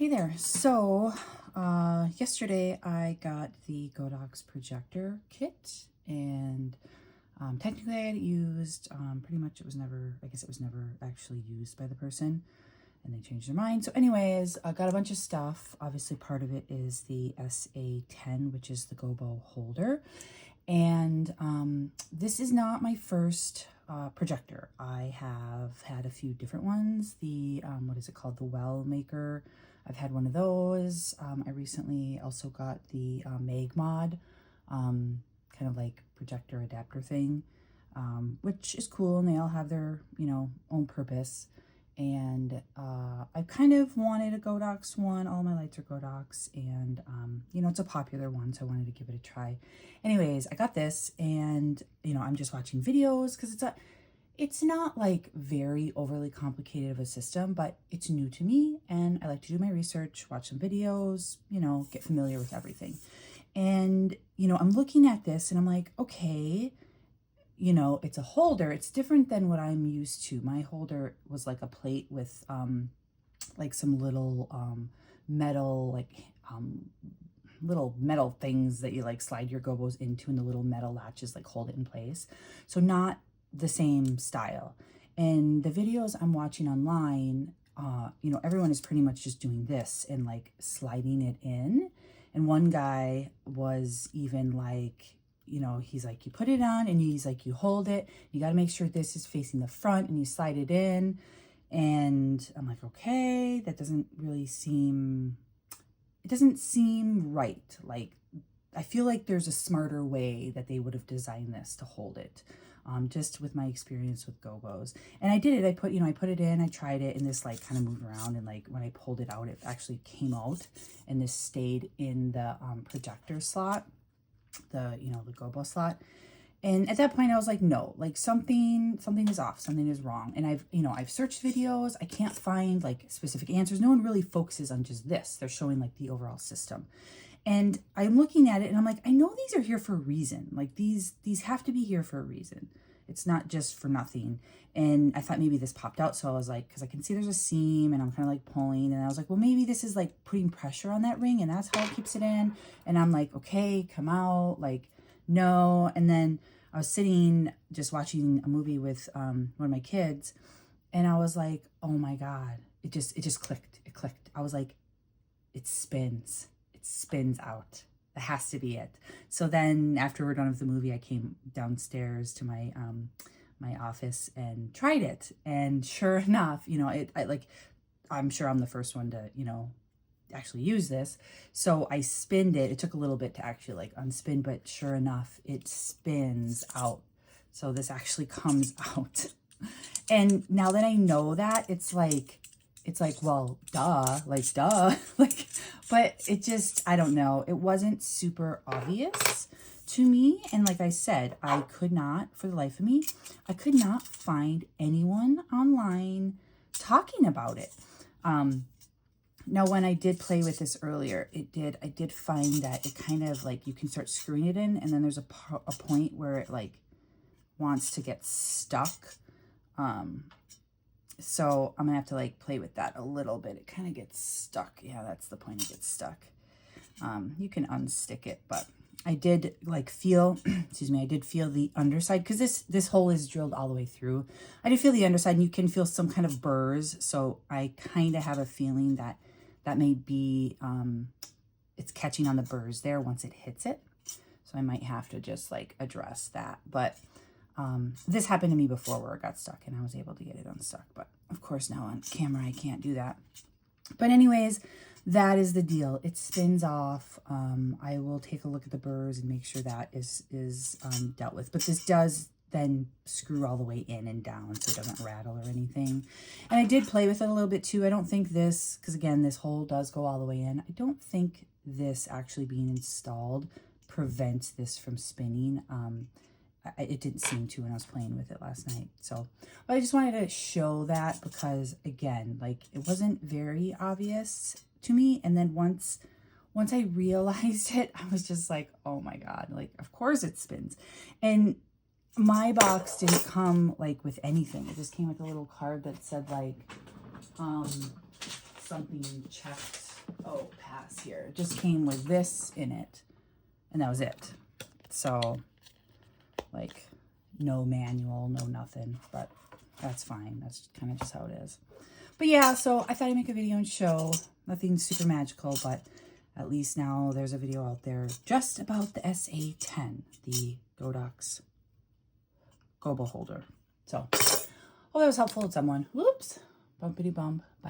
Hey there. So yesterday I got the Godox projector kit, and technically I had it used. Pretty much it was never, I guess it was never actually used by the person, and they changed their mind. So anyways, I got a bunch of stuff. Obviously part of it is the SA-10, which is the gobo holder. And this is not my first projector. I have had a few different ones. The, what is it called? The Well Maker. I've had one of those. I recently also got the Mag Mod, kind of like projector adapter thing, which is cool, and they all have their, own purpose. And I kind of wanted a Godox one. All my lights are Godox, and it's a popular one, so I wanted to give it a try. Anyways, I got this, and I'm just watching videos because it's not like very overly complicated of a system, but it's new to me, and I like to do my research, watch some videos, get familiar with everything. And I'm looking at this and I'm like, okay, it's a holder. It's different than what I'm used to. My holder was like a plate with like some little metal, little metal things that you like slide your gobos into, and the little metal latches like hold it in place. So not the same style. And the videos I'm watching online, everyone is pretty much just doing this and like sliding it in. And one guy was even like, he's like, you put it on, and he's like, you hold it, you got to make sure this is facing the front, and you slide it in. And I'm like, okay, that doesn't really seem, it doesn't seem right. Like, I feel like there's a smarter way that they would have designed this to hold it. Just with my experience with gobos. And I did it. I put it in, I tried it, and this like kind of moved around, and like when I pulled it out, it actually came out, and this stayed in the projector slot, the gobo slot. And at that point I was like, no, like something is off, something is wrong. And I've searched videos, I can't find like specific answers. No one really focuses on just this. They're showing like the overall system. And I'm looking at it and I'm like, I know these are here for a reason. Like these have to be here for a reason. It's not just for nothing. And I thought maybe this popped out. So I was like, because I can see there's a seam, and I'm kind of like pulling, and I was like, well, maybe this is like putting pressure on that ring, and that's how it keeps it in. And I'm like, okay, come out, like, no. And then I was sitting just watching a movie with one of my kids, and I was like, oh my God, it just clicked. It clicked. I was like, it spins out. That has to be it. So then after we're done with the movie, I came downstairs to my my office and tried it. And sure enough, I'm sure I'm the first one to, actually use this. So I spinned it. It took a little bit to actually like unspin, but sure enough, it spins out. So this actually comes out. And now that I know that, it's like, well, duh, like, but it just, I don't know. It wasn't super obvious to me. And like I said, I could not, for the life of me, I could not find anyone online talking about it. Now, when I did play with this earlier, I did find that it kind of like, you can start screwing it in, and then there's a point where it like wants to get stuck. So I'm gonna have to like play with that a little bit. It kind of gets stuck. Yeah, that's the point, it gets stuck. You can unstick it, but I did like feel, excuse me, I did feel the underside, because this hole is drilled all the way through. I did feel the underside, and you can feel some kind of burrs. So I kind of have a feeling that may be, it's catching on the burrs there once it hits it. So I might have to just like address that. But this happened to me before where it got stuck, and I was able to get it unstuck. But of course now on camera, I can't do that. But anyways, that is the deal. It spins off. I will take a look at the burrs and make sure that is dealt with. But this does then screw all the way in and down, so it doesn't rattle or anything. And I did play with it a little bit too. I don't think this, because again, this hole does go all the way in. I don't think this actually being installed prevents this from spinning. It didn't seem to when I was playing with it last night. So, but I just wanted to show that, because again, like, it wasn't very obvious to me. And then once I realized it, I was just like, oh my God, like, of course it spins. And my box didn't come like with anything. It just came with a little card that said like something checked oh, pass here. It just came with this in it, and that was it. So, like, no manual, no nothing, but that's fine. That's kind of just how it is. But yeah, so I thought I'd make a video and show. Nothing super magical, but at least now there's a video out there just about the SA-10, the Godox gobo holder. So, hope that was helpful to someone. Whoops, bumpity bump. Bye.